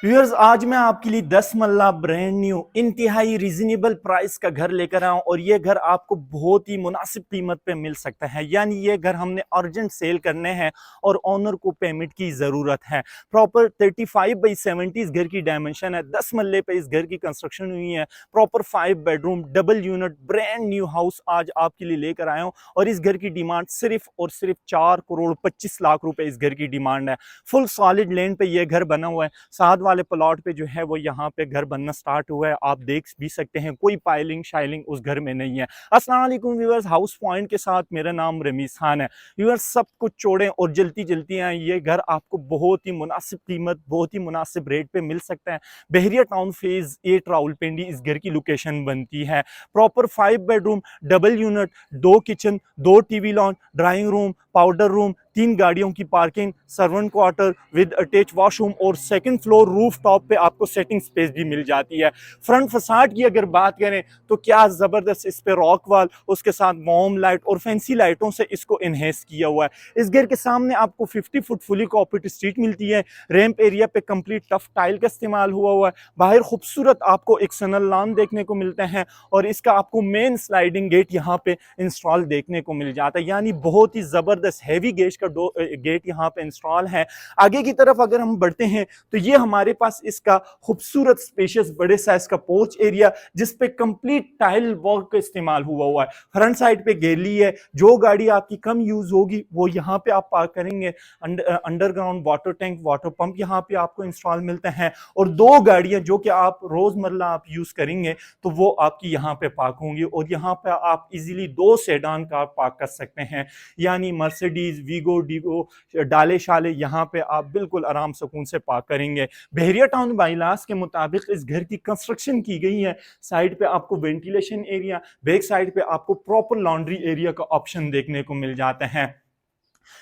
Viewers, आज मैं आपके लिए 10 मल्ला ब्रांड न्यू इंतहाई रीजनेबल प्राइस का घर लेकर आया हूं और ये घर आपको बहुत ही मुनासिब कीमत पे मिल सकता है। यानी ये घर हमने अर्जेंट सेल करने हैं और ओनर को पेमेंट की ज़रूरत है। प्रॉपर 35x70 इस घर की डायमेंशन है। 10 मल्ले पे इस घर की कंस्ट्रक्शन हुई है। Proper 5 bedroom double unit brand new house आज आपके लिए लेकर आया हूँ और इस घर की डिमांड सिर्फ और सिर्फ 4 करोड़ 25 लाख रुपए इस घर की डिमांड है। फुल सॉलिड लैंड पे ये घर बना हुआ है। साथ वाले प्लॉट पे जो है वो यहाँ पे घर बनना स्टार्ट हुआ है। आप देख भी सकते हैं कोई पाइलिंग शाइलिंग उस घर में नहीं है। अस्सलाम वालेकुम व्यूअर्स, हाउस पॉइंट के साथ मेरा नाम रमीज खान है। व्यूअर्स, सब कुछ छोड़ें और जल्दी जल्दी आए। ये घर आपको बहुत ही मुनासिब कीमत, बहुत ही मुनासिब रेट पे मिल सकता है। बहरिया टाउन फेज 8 रावलपिंडी इस घर की लोकेशन बनती है। Proper 5 bedroom double unit, 2 kitchen, 2 TV lawn, drawing room, powder room, 3 गाड़ियों की parking, servant quarter with attach washroom और सेकंड फ्लोर रूफ टॉप पे आपको सेटिंग स्पेस भी मिल जाती है। फ्रंट फसाड की अगर बात करें तो क्या जबरदस्त इस पे रॉक वाल, उसके साथ वॉर्म लाइट और फैंसी लाइटों से इसको इनहेंस किया हुआ है। इस घर के सामने आपको 50 फुट फुली कॉपरेट स्ट्रीट मिलती है। रैंप एरिया पे कंप्लीट टफ टाइल का इस्तेमाल हुआ है। बाहर खूबसूरत आपको एक सनल लॉन देखने को मिलते हैं और इसका आपको मेन स्लाइडिंग गेट यहाँ पे इंस्टॉल देखने को मिल जाता है। यानी बहुत ही जबरदस्त हैवी गेज का गेट यहाँ पे इंस्टॉल है। आगे की तरफ अगर हम बढ़ते हैं तो ये हमारे पास इसका खूबसूरत स्पेशियस बड़े साइज का पोर्च एरिया जिस पे कंप्लीट टाइल वर्क का इस्तेमाल हुआ है। फ्रंट साइड पे गैलरी है। जो गाड़ी आपकी कम यूज होगी वो यहाँ पे आप पार्क करेंगे। Underground water tank, water pump यहाँ पे आपको इंस्टॉल मिलते हैं और 2 गाड़ियां जो कि आप रोजमर्रा आप यूज करेंगे तो वो आपकी यहाँ पे पार्क होंगी और यहाँ पे आप इजीली 2 सेडान कार पार्क कर सकते हैं। यानी मर्सिडीज, वीगो, डीगो, डाले शाले यहाँ पे आप बिल्कुल आराम सुकून से पार्क करेंगे। बहरिया टाउन बाईलास के मुताबिक इस घर की कंस्ट्रक्शन की गई है। साइड पे आपको वेंटिलेशन एरिया, बैक साइड पे आपको प्रॉपर लॉन्ड्री एरिया का ऑप्शन देखने को मिल जाते हैं।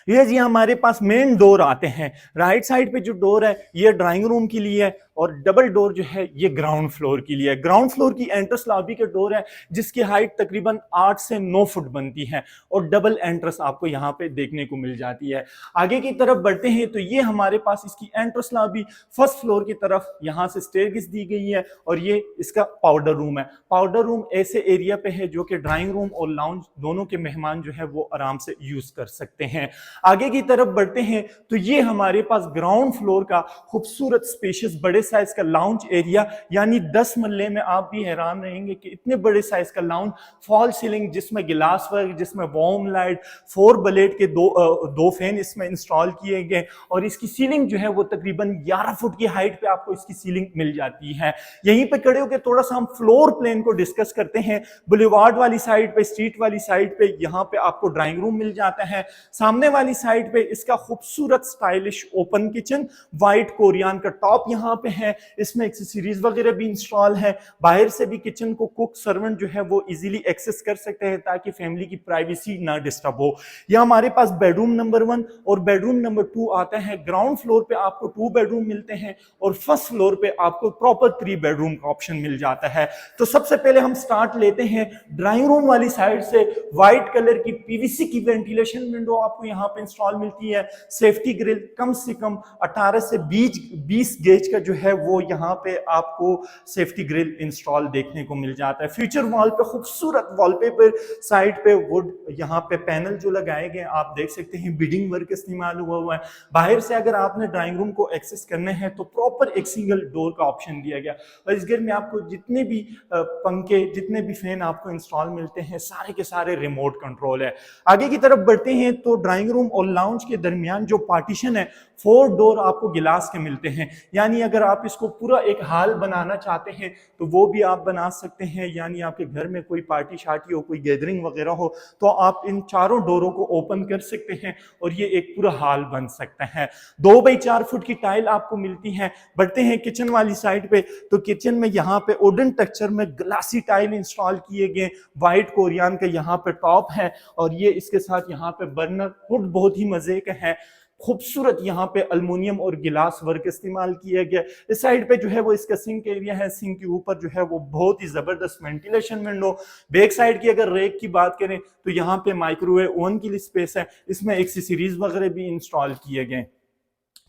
ये जी हमारे पास मेन डोर आते हैं। राइट साइड पे जो डोर है ये ड्राइंग रूम के लिए है और डबल डोर जो है ये ग्राउंड फ्लोर के लिए है। ग्राउंड फ्लोर की एंट्रेंस लॉबी के डोर है जिसकी हाइट तकरीबन 8 से 9 फुट बनती है और डबल एंट्रेंस आपको यहाँ पे देखने को मिल जाती है। आगे की तरफ बढ़ते हैं तो ये हमारे पास इसकी एंट्रेंस लॉबी फर्स्ट फ्लोर की तरफ यहाँ से स्टेयरकेस दी गई है और ये इसका पाउडर रूम है। पाउडर रूम ऐसे एरिया पे है जो कि ड्राइंग रूम और लाउंज दोनों के मेहमान जो है वो आराम से यूज कर सकते हैं। आगे की तरफ बढ़ते हैं तो ये हमारे पास ग्राउंड फ्लोर का खूबसूरत स्पेशियस बड़े साइज का लाउंज एरिया। यानी 10 मल्ले में आप भी हैरान रहेंगे कि इतने बड़े साइज का लाउंज, फॉल सीलिंग जिसमें गिलास वर्क, जिसमें वॉर्म लाइट, 4 ब्लेड के दो फैन इसमें इंस्टॉल किए गए और इसकी सीलिंग जो है वो तकरीबन 11 फुट की हाइट पे आपको इसकी सीलिंग मिल जाती है। यहीं पे खड़े होकर थोड़ा सा हम फ्लोर प्लान को डिस्कस करते हैं। बुलेवार्ड वाली साइड पे, स्ट्रीट वाली साइड पे यहाँ पे आपको ड्राइंग रूम मिल जाता है। सामने वाली साइड पे इसका खूबसूरत stylish open kitchen, white Korean का टॉप यहाँ पे है। इसमें एक्सेसरीज वगैरह भी इंस्टॉल है। बाहर से भी किचन को कुक सर्वेंट जो है वो इजीली एक्सेस कर सकते हैं ताकि फैमिली की प्राइवेसी ना डिस्टर्ब हो। यह हमारे पास बेडरूम नंबर 1 और बेडरूम नंबर 2 आता है। ग्राउंड फ्लोर पे आपको 2 बेडरूम मिलते हैं और फर्स्ट फ्लोर पे आपको प्रॉपर 3 बेडरूम का ऑप्शन मिल जाता है। तो सबसे पहले हम स्टार्ट लेते हैं ड्राइंग रूम वाली साइड से। व्हाइट कलर की पीवीसी की वेंटिलेशन विंडो आपको यहाँ पे इंस्टॉल मिलती है। सेफ्टी ग्रिल कम से कम 18 से 20 गेज का जो है वो यहाँ पे आपको सेफ्टी ग्रिल इंस्टॉल देखने को मिल जाता है। फ्यूचर वॉल पे खूबसूरत वॉलपेपर, साइड पे वुड यहाँ पे पैनल जो लगाए गए आप देख सकते हैं, बीडिंग वर्क इस्तेमाल हुआ है। बाहर से अगर आपने ड्राइंग रूम को एक्सेस करना है तो प्रॉपर एक सिंगल डोर का ऑप्शन दिया गया और इस घर में आपको जितने भी पंखे, जितने भी फैन आपको इंस्टॉल मिलते हैं सारे के सारे रिमोट कंट्रोल है। आगे की तरफ बढ़ते हैं तो ड्राइंग रूम और लाउंज के दरमियान जो पार्टीशन है 4 डोर आपको गिलास के मिलते हैं। यानी अगर आप इसको पूरा एक हाल बनाना चाहते हैं तो वो भी आप बना सकते हैं। यानी आपके घर में कोई पार्टी शार्टी हो, कोई गैदरिंग वगैरह हो तो आप इन चारों डोरों को ओपन कर सकते हैं और ये एक पूरा हाल बन सकता है। 2 बाई 4 फुट की टाइल आपको मिलती है। बढ़ते हैं किचन वाली साइड पे तो किचन में यहाँ पे वुडन टेक्सचर में ग्लासी टाइल इंस्टॉल किए गए। व्हाइट कोरियन का यहाँ पे टॉप है और ये इसके साथ यहाँ पे बर्नर हुड बहुत ही मजे का है। खूबसूरत यहाँ पे अल्मुनियम और गिलास वर्क इस्तेमाल किया गया। इस साइड पे जो है वो इसका सिंक एरिया है। सिंक के ऊपर जो है वो बहुत ही जबरदस्त वेंटिलेशन विंडो। बैक साइड की अगर रैक की बात करें तो यहाँ पे माइक्रोवेव ओवन के लिए स्पेस है। इसमें एक्सेसरीज वगैरह भी इंस्टॉल किए गए।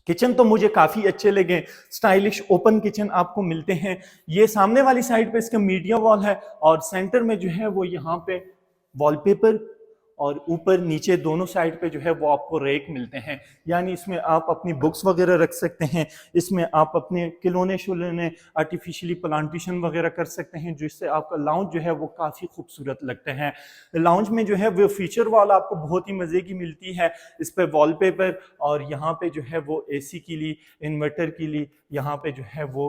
किचन तो मुझे काफी अच्छे लगे, स्टाइलिश ओपन किचन आपको मिलते हैं। ये सामने वाली साइड पे इसका मीडिया वॉल है और सेंटर में जो है वो यहाँ पे वॉलपेपर और ऊपर नीचे दोनों साइड पे जो है वो आपको रेक मिलते हैं, यानी इसमें आप अपनी बुक्स वगैरह रख सकते हैं, इसमें आप अपने खिलौने शुलौने आर्टिफिशियली प्लांटेशन वगैरह कर सकते हैं, जिससे आपका लाउंज जो है वो काफ़ी खूबसूरत लगते हैं। लाउंज में जो है वो फीचर वॉल आपको बहुत ही मज़े की मिलती है, इस पर वॉलपेपर और यहाँ पे जो है वो एसी के लिए, इन्वर्टर के लिए यहाँ पे जो है वो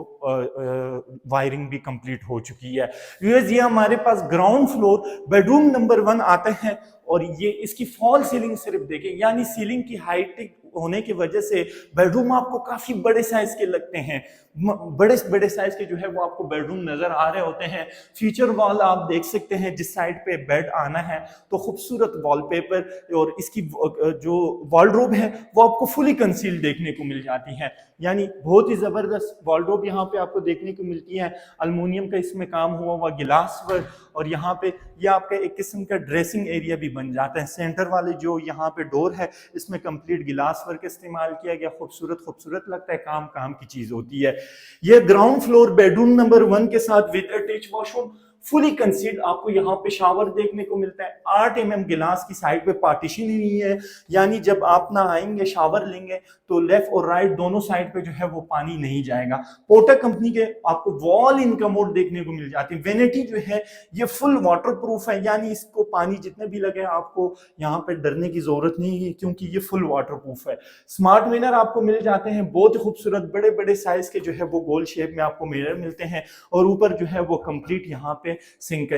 वायरिंग भी कंप्लीट हो चुकी है। ये हमारे पास ग्राउंड फ्लोर बेडरूम नंबर 1 आते हैं और ये इसकी फॉल सीलिंग सिर्फ देखें, यानी सीलिंग की हाइट होने की वजह से बेडरूम आपको काफी बड़े साइज के लगते हैं, बड़े बड़े साइज के जो है वो आपको बेडरूम नजर आ रहे होते हैं। फीचर वॉल आप देख सकते हैं, जिस साइड पे बेड आना है तो खूबसूरत वॉलपेपर और इसकी जो वॉलड्रोब है वो आपको फुली कंसील्ड देखने को मिल जाती है, यानी बहुत ही जबरदस्त वॉलड्रोब यहाँ पे आपको देखने को मिलती है। अल्मुनियम का इसमें काम हुआ हुआ गिलास वर्क और यहाँ पे ये आपका एक किस्म का ड्रेसिंग एरिया भी बन जाता है। सेंटर वाले जो यहाँ पे डोर है इसमें कंप्लीट गिलास वर्क इस्तेमाल किया गया, खूबसूरत खूबसूरत लगता है, काम काम की चीज होती है। ये ग्राउंड फ्लोर बेडरूम नंबर 1 के साथ with attach washroom fully concealed आपको यहाँ पे शावर देखने को मिलता है। 8 mm गिलास की साइड पे पार्टीशन हुई है, यानी जब आप ना आएंगे शावर लेंगे तो लेफ्ट और राइट दोनों साइड पे जो है वो पानी नहीं जाएगा। पोर्टर कंपनी के आपको वॉल इन कमोड देखने को मिल जाती है। वेनिटी जो है ये फुल वाटर प्रूफ है, यानी इसको पानी जितने भी लगे आपको यहाँ पे डरने की जरूरत नहीं है, क्योंकि ये फुल वाटर प्रूफ है। स्मार्ट मिरर आपको मिल जाते हैं, बहुत ही खूबसूरत बड़े बड़े साइज के जो है वो गोल शेप में आपको मिरर मिलते हैं और ऊपर जो है वो कंप्लीट यहाँ पे सिंक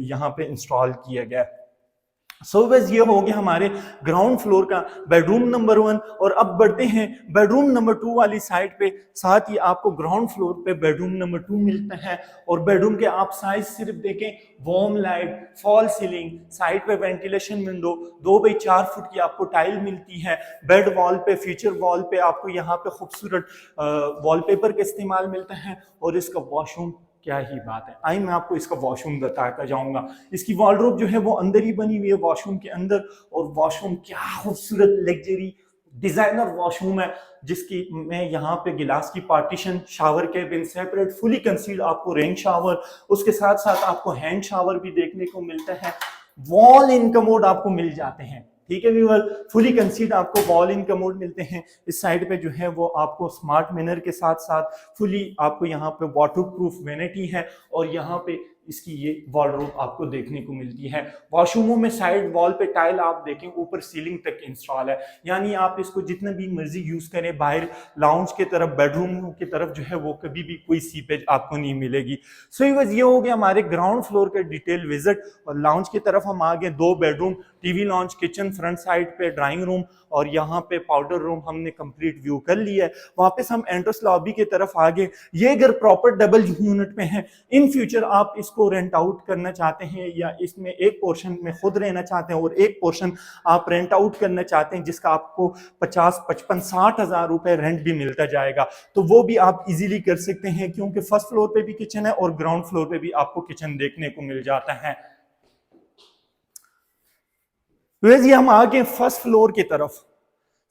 यहाँ पे इंस्टॉल किया गया। बस ये हो गया हमारे ग्राउंड फ्लोर का बेडरूम नंबर 1। और अब बढ़ते हैं बेडरूम नंबर 2 वाली साइड पे। साथ ही आपको ग्राउंड फ्लोर पे बेडरूम नंबर 2 मिलता है और बेडरूम के आप साइज सिर्फ देखें, warm light, fall ceiling, side पे वेंटिलेशन विंडो, 2x4 फुट की आपको टाइल मिलती है। बेड वॉल पे, फीचर वॉल पे आपको यहाँ पे खूबसूरत वॉलपेपर का इस्तेमाल मिलता है और इसका वॉशरूम क्या ही बात है। आई मैं आपको इसका वॉशरूम बताता जाऊंगा। इसकी वॉलड्रॉप जो है वो अंदर ही बनी हुई है वॉशरूम के अंदर, और वॉशरूम क्या खूबसूरत लग्जरी डिजाइनर वॉशरूम है, जिसकी में यहाँ पे गिलास की partition, shower cabin separate, fully concealed आपको रेन शावर, उसके साथ साथ आपको हैंड शावर भी देखने को मिलता है। वॉल इन कमोड आपको मिल जाते हैं, ठीक है व्यूअर, फुली कंसील्ड आपको वॉल इन कमोड मिलते हैं। इस साइड पे जो है वो आपको स्मार्ट मिरर के साथ साथ फुली आपको यहाँ पे वाटरप्रूफ वेनिटी है और यहाँ पे इसकी ये वॉलड्रॉप आपको देखने को मिलती है। वॉशरूमों में साइड वॉल पे टाइल आप देखें ऊपर सीलिंग तक इंस्टॉल है, यानी आप इसको जितना भी मर्जी यूज करें, बाहर लाउंज की तरफ, बेडरूम की तरफ जो है वो कभी भी कोई सीपेज आपको नहीं मिलेगी। सो ये हो गया हमारे ग्राउंड फ्लोर का डिटेल विजिट। और लाउंज की तरफ हम आ गए, 2 bedroom, TV launch, kitchen, front side पे ड्राइंग रूम और यहाँ पे पाउडर रूम हमने कंप्लीट व्यू कर लिया है। वापस हम एंट्रेंस लॉबी की तरफ आ गए। ये घर प्रॉपर डबल यूनिट में है। इन फ्यूचर आप इसको रेंट आउट करना चाहते हैं या इसमें एक पोर्शन में खुद रहना चाहते हैं और एक पोर्शन आप रेंट आउट करना चाहते हैं, जिसका आपको 50, 55, 60 हजार रुपए रेंट भी मिलता जाएगा, तो वो भी आप इजीली कर सकते हैं, क्योंकि फर्स्ट फ्लोर पे भी किचन है और ग्राउंड फ्लोर पे भी आपको किचन देखने को मिल जाता है। वैसे हम आ गए फर्स्ट फ्लोर की तरफ।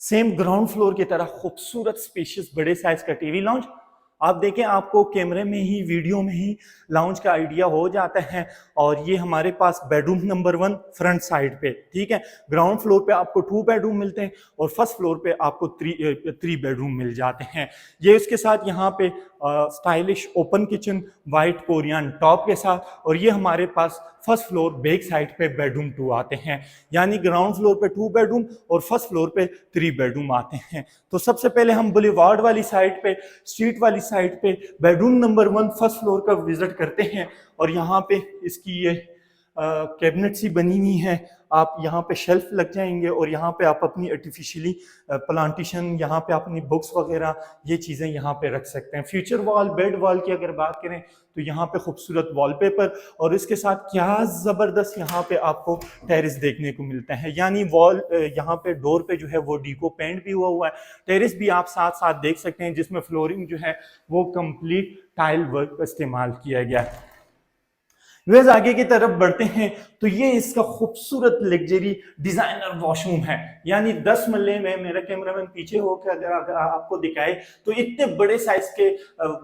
सेम ग्राउंड फ्लोर की तरह खूबसूरत स्पेशियस बड़े साइज का टीवी लाउंज। आप देखें, आपको कैमरे में ही, वीडियो में ही लाउंज का आइडिया हो जाता है। और ये हमारे पास बेडरूम नंबर 1 फ्रंट साइड पे, ठीक है। ग्राउंड फ्लोर पे आपको 2 बेडरूम मिलते हैं और फर्स्ट फ्लोर पे आपको 3 बेडरूम मिल जाते हैं। ये इसके साथ यहाँ पे stylish open kitchen, white Korean top के साथ, और ये हमारे पास फर्स्ट फ्लोर बैक साइड पे बेडरूम 2 आते हैं, यानी ग्राउंड फ्लोर पे 2 बेडरूम और फर्स्ट फ्लोर पे 3 बेडरूम आते हैं। तो सबसे पहले हम बुलेवार्ड वाली साइड पे, स्ट्रीट वाली साइड पे बेडरूम नंबर 1 फर्स्ट फ्लोर का विजिट करते हैं। और यहाँ पे इसकी ये कैबिनेट सी बनी हुई है, आप यहाँ पे शेल्फ लग जाएंगे और यहाँ पे आप अपनी आर्टिफिशियली प्लांटेशन, यहाँ पे अपनी बुक्स वगैरह ये चीज़ें यहाँ पे रख सकते हैं। फ्यूचर वॉल, बेड वॉल की अगर बात करें तो यहाँ पे खूबसूरत वॉलपेपर और इसके साथ क्या ज़बरदस्त यहाँ पे आपको टेरेस देखने को मिलता है, यानी वॉल यहाँ पे डोर पे जो है वो डीको पेंट भी हुआ है। टेरेस भी आप साथ साथ देख सकते हैं, जिसमें फ्लोरिंग जो है वो कंप्लीट टाइल वर्क का इस्तेमाल किया गया है। वेज आगे की तरफ बढ़ते हैं तो ये इसका खूबसूरत लग्जरी डिजाइनर वॉशरूम है। यानी 10 मल्ले में, मेरा कैमरामैन पीछे होकर अगर आपको दिखाए तो इतने बड़े साइज के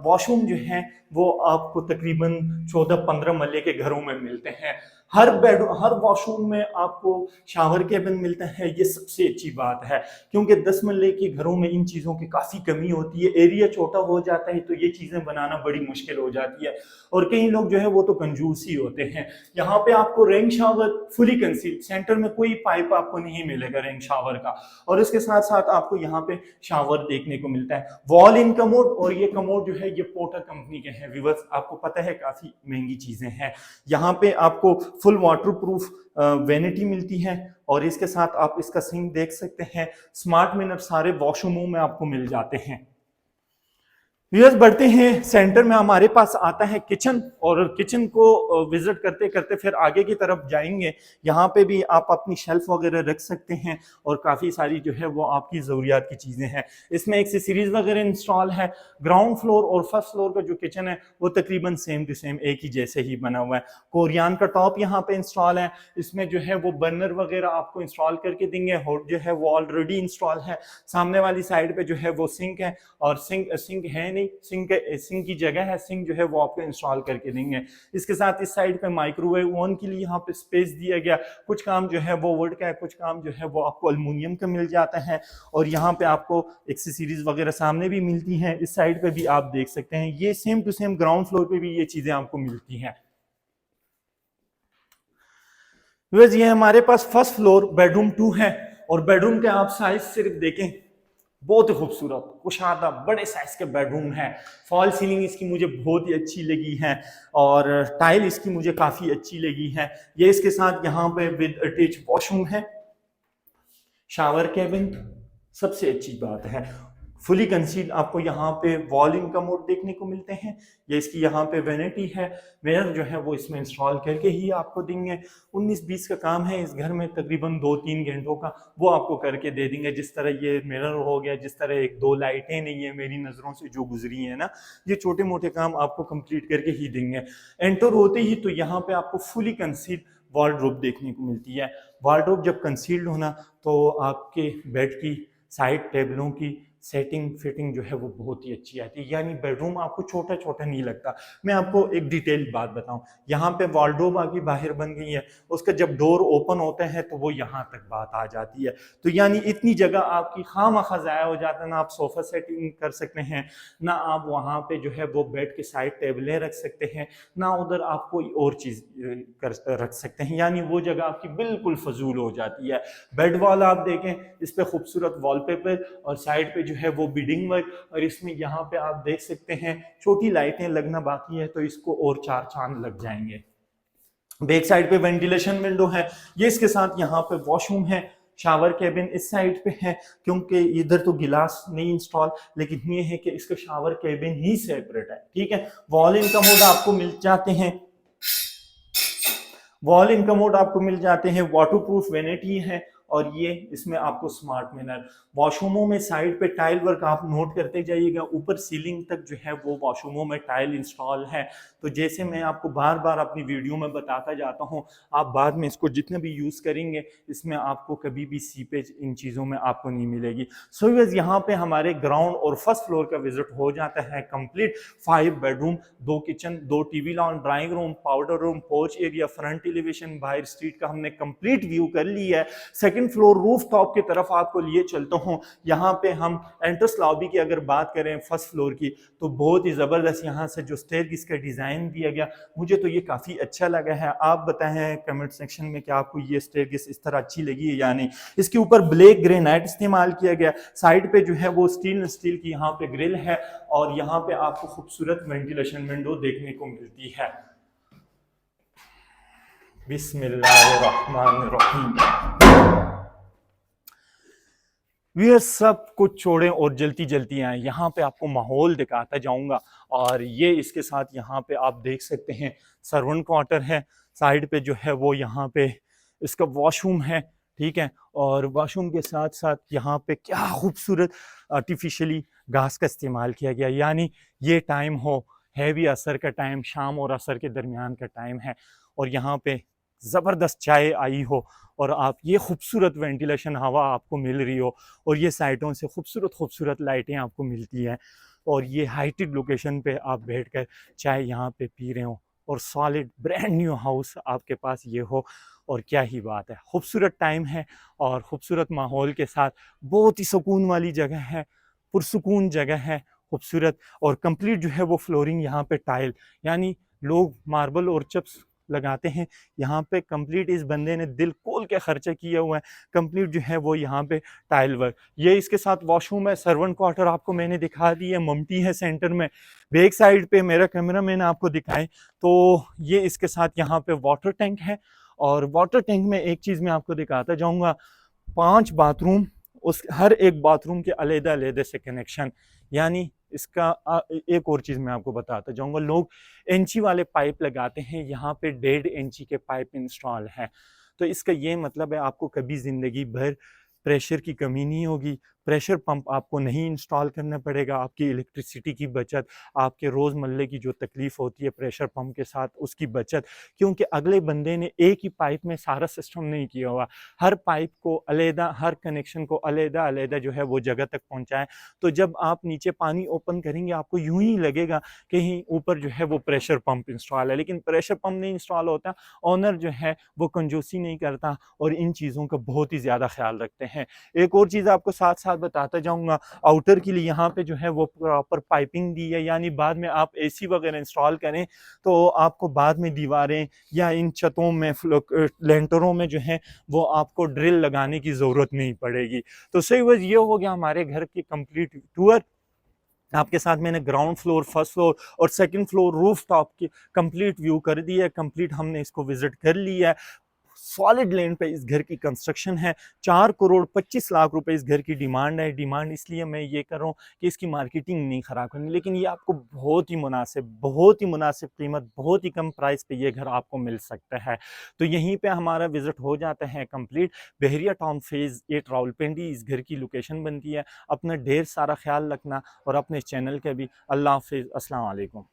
वॉशरूम जो हैं वो आपको तकरीबन 14-15 मल्ले के घरों में मिलते हैं। हर हर वॉशरूम में आपको शावर केबिन मिलता है। ये सबसे अच्छी बात है क्योंकि 10 मल्ले के घरों में इन चीज़ों की काफ़ी कमी होती है। एरिया छोटा हो जाता है तो ये चीज़ें बनाना बड़ी मुश्किल हो जाती है और कई लोग जो है वो तो कंजूस ही होते हैं। यहाँ पे आपको rain shower fully concealed, centre में कोई पाइप आपको नहीं मिलेगा रेन शावर का, और इसके साथ साथ आपको यहाँ पे शावर देखने को मिलता है। वॉल इन कमोड, और ये कमोड जो है ये पोर्टर कंपनी के हैं। व्यूअर्स आपको पता है काफी महंगी चीजें हैं। यहाँ पे आपको फुल वाटरप्रूफ वेनिटी मिलती है और इसके साथ आप इसका सिंक देख सकते हैं। स्मार्ट मिरर सारे वॉशरूमों में आपको मिल जाते हैं। व्यूअर्स बढ़ते हैं, सेंटर में हमारे पास आता है किचन, और किचन को विजिट करते करते फिर आगे की तरफ जाएंगे। यहाँ पे भी आप अपनी शेल्फ वगैरह रख सकते हैं और काफ़ी सारी जो है वो आपकी ज़रूरियात की चीज़ें हैं। इसमें एक्सेसरीज वगैरह इंस्टॉल है। ग्राउंड फ्लोर और फर्स्ट फ्लोर का जो किचन है वो तकरीबन सेम टू सेम एक ही जैसे ही बना हुआ है। कोरियान का टॉप यहाँ पे इंस्टॉल है। इसमें जो है वो बर्नर वगैरह आपको इंस्टॉल करके देंगे, और जो है वो ऑलरेडी इंस्टॉल है। सामने वाली साइड पे जो है वो सिंक है, और सिंक है नहीं, सिंक की जगह है, सिंक जो है वो आपको इंस्टॉल करके देंगे। इसके साथ इस साइड पे माइक्रोवेव ओवन के लिए यहाँ पे स्पेस दिया गया। कुछ काम जो है वो वुड का है, कुछ काम जो है वो आपको अल्युमिनियम का मिल जाता है, और यहाँ पे आपको एक्सेसरीज वगैरह सामने भी मिलती हैं। इस साइड पे भी आप देख सकते हैं, ये same to same ground floor पे भी ये चीजें आपको मिलती हैं। ये हमारे पास फर्स्ट फ्लोर बेडरूम 2 है, और बेडरूम के आप साइज सिर्फ देखें, बहुत ही खूबसूरत कुशादा बड़े साइज के बेडरूम है। फॉल सीलिंग इसकी मुझे बहुत ही अच्छी लगी है, और टाइल इसकी मुझे काफ़ी अच्छी लगी है। ये इसके साथ यहाँ पे विद अटैच वॉशरूम है, शावर केबिन सबसे अच्छी बात है। फुली कंसील्ड आपको यहाँ पे वॉल इन कमोड देखने को मिलते हैं। ये इसकी यहाँ पे वेनिटी है, मिरर जो है वो इसमें इंस्टॉल करके ही आपको देंगे। 19-20 का काम है इस घर में, तकरीबन 2-3 घंटों का वो आपको करके दे देंगे। जिस तरह ये मिरर हो गया, जिस तरह 1-2 लाइटें नहीं है मेरी नज़रों से जो गुजरी है ना, ये छोटे मोटे काम आपको कंप्लीट करके ही देंगे। एंटर होते ही तो यहाँ पे आपको फुली कंसील्ड वार्डरोब देखने को मिलती है। वार्डरोब जब कंसील्ड होना तो आपके बेड की साइड टेबलों की सेटिंग फिटिंग जो है वो बहुत ही अच्छी आती है, यानी बेडरूम आपको छोटा छोटा नहीं लगता। मैं आपको एक डिटेल बात बताऊं, यहाँ पे वार्डरोब आपकी बाहर बन गई है, उसका जब डोर ओपन होता है तो वो यहाँ तक बात आ जाती है। तो यानी इतनी जगह आपकी खामखा ज़ाया हो जाता है ना। आप सोफा सेटिंग कर सकते हैं, ना आप वहाँ पे जो है वो बेड के साइड टेबलें रख सकते हैं, ना उधर आप कोई और चीज़ रख सकते हैं, यानी वो जगह आपकी बिल्कुल फजूल हो जाती है। बेड वॉल आप देखें, इस पर खूबसूरत वॉलपेपर और साइड पे जो है वो बीडिंग वर्क, और इसमें यहाँ पे आप देख सकते हैं छोटी लाइटें लगना बाकी है तो इसको और 4 चांद लग जाएंगे। बैक साइड पे वेंटिलेशन विंडो है। ये इसके साथ यहाँ पे वॉशरूम है। शावर केबिन इस साइड पे है, क्योंकि इधर तो गिलास नहीं इंस्टॉल, लेकिन ये है कि इसका शावर केबिन ही सेपरेट है। ठीक है, वॉल इन कमोड आपको मिल जाते हैं, वॉल इन कमोड आपको मिल जाते हैं। वाटरप्रूफ वेनिटी है, और ये इसमें आपको स्मार्ट मिरर। वॉशरूमों में साइड पे टाइल वर्क आप नोट करते जाइएगा, ऊपर सीलिंग तक जो है वो वॉशरूमों में टाइल इंस्टॉल है। तो जैसे मैं आपको बार बार अपनी वीडियो में बताता जाता हूँ, आप बाद में इसको जितने भी यूज़ करेंगे इसमें आपको कभी भी सीपेज इन चीज़ों में आपको नहीं मिलेगी। सो यहाँ पे हमारे ग्राउंड और फर्स्ट फ्लोर का विजिट हो जाता है complete. 5 bedroom, 2 kitchen, 2 TV lawn, drawing room, powder room, porch area, front elevation, बाहर स्ट्रीट का हमने कंप्लीट व्यू कर लिया है। सेकंड फ्लोर रूफ टॉप की तरफ आपको लिए चलता हूं। यहाँ पे हम एंट्रेंस लॉबी की अगर बात करें फर्स्ट फ्लोर की, तो बहुत ही जबरदस्त यहाँ से जो स्टेयरकेस का डिजाइन दिया गया, मुझे तो ये काफी अच्छा लगा है। आप बताएं कमेंट सेक्शन में कि आपको ये स्टेयरकेस इस तरह अच्छी लगी है या नहीं। इसके ऊपर ब्लैक ग्रेनाइट इस्तेमाल किया गया, साइड पे जो है वो स्टील की यहाँ पे ग्रिल है, और यहाँ पे आपको खूबसूरत वेंटिलेशन विंडो देखने को मिलती है। बिस्मिल्लाहिर्रहमानिर्रहीम। वे सब कुछ छोड़ें और जलती आए, यहाँ पे आपको माहौल दिखाता जाऊंगा। और ये इसके साथ यहाँ पे आप देख सकते हैं सर्वेंट क्वार्टर है, साइड पे जो है वो यहाँ पे इसका वॉशरूम है। ठीक है, और वॉशरूम के साथ साथ यहाँ पे क्या खूबसूरत आर्टिफिशियली घास का इस्तेमाल किया गया, यानी ये टाइम हो है भी असर का टाइम, शाम और असर के दरमियान का टाइम है, और यहाँ पे ज़बरदस्त चाय आई हो और आप ये खूबसूरत वेंटिलेशन हवा आपको मिल रही हो, और ये साइटों से खूबसूरत खूबसूरत लाइटें आपको मिलती हैं, और ये हाइटेड लोकेशन पे आप बैठकर चाय यहाँ पे पी रहे हो, और सॉलिड ब्रांड न्यू हाउस आपके पास ये हो, और क्या ही बात है। खूबसूरत टाइम है और खूबसूरत माहौल के साथ, बहुत ही सुकून वाली जगह है, पुरसुकून जगह है, खूबसूरत, और कंप्लीट जो है वो फ्लोरिंग यहाँ पे टाइल, यानी लोग मार्बल और चिप्स लगाते हैं, यहाँ पे कंप्लीट इस बंदे ने दिल खोल के खर्चा किया हुआ है, कंप्लीट जो है वो यहाँ पे टाइल वर्क। ये इसके साथ वॉशरूम है, सर्वेंट क्वार्टर आपको मैंने दिखा दी है, ममटी है सेंटर में, बैक साइड पे मेरा कैमरा मैन आपको दिखाए तो ये इसके साथ यहाँ पे वाटर टैंक है, और वाटर टैंक में एक चीज़ मैं आपको दिखाता जाऊँगा, 5 बाथरूम, उस हर एक बाथरूम के अलग-अलग से कनेक्शन, यानी इसका एक और चीज़ मैं आपको बताता जाऊँगा, लोग इंची वाले पाइप लगाते हैं, यहाँ पे 1.5 इंची के पाइप इंस्टॉल हैं। तो इसका ये मतलब है आपको कभी ज़िंदगी भर प्रेशर की कमी नहीं होगी, प्रेशर पंप आपको नहीं इंस्टॉल करना पड़ेगा, आपकी इलेक्ट्रिसिटी की बचत, आपके रोज़मर्रे की जो तकलीफ़ होती है प्रेशर पंप के साथ उसकी बचत, क्योंकि अगले बंदे ने एक ही पाइप में सारा सिस्टम नहीं किया हुआ, हर पाइप को अलहदा, हर कनेक्शन को अलहदा-अलहदा जो है वो जगह तक पहुँचाएँ। तो जब आप नीचे पानी ओपन करेंगे आपको यूँ ही लगेगा कहीं ऊपर जो है वो प्रेशर पंप इंस्टॉल है, लेकिन प्रेशर पंप नहीं इंस्टॉल होता, ओनर जो है वो कंजूसी नहीं करता और इन चीज़ों का बहुत ही ज़्यादा ख्याल रखते हैं। एक और चीज़ आपको साथ-साथ बताता जाऊँगा, आउटर के लिए यहाँ पे जो है वो प्रॉपर पाइपिंग दी है, यानी बाद में आप एसी वगैरह इंस्टॉल करें तो आपको बाद में दीवारें या इन छतों में लेंटरों में जो है वो आपको ड्रिल लगाने की ज़रूरत नहीं पड़ेगी। तो सही बस ये हो गया हमारे घर की कंप्लीट टूर। आपके साथ मैंने ग्राउंड फ्लोर, फर्स्ट फ्लोर और सेकंड फ्लोर रूफ टॉप की कंप्लीट व्यू कर दी है, कंप्लीट हमने इसको विजिट कर लिया है। सॉलिड लैंड पे इस घर की कंस्ट्रक्शन है, 4 करोड़ 25 लाख रुपए इस घर की डिमांड है। डिमांड इसलिए मैं ये कर रहा हूँ कि इसकी मार्केटिंग नहीं खराब करनी, लेकिन ये आपको बहुत ही मुनासिब कीमत, बहुत ही कम प्राइस पे ये घर आपको मिल सकता है। तो यहीं पे हमारा विजिट हो जाता है कंप्लीट। बहरिया टाउन फेज़ 8 रावलपिंडी इस घर की लोकेशन बनती है। अपना ढेर सारा ख्याल रखना और अपने चैनल का भी। अल्लाह हाफ़िज़, अस्सलाम वालेकुम।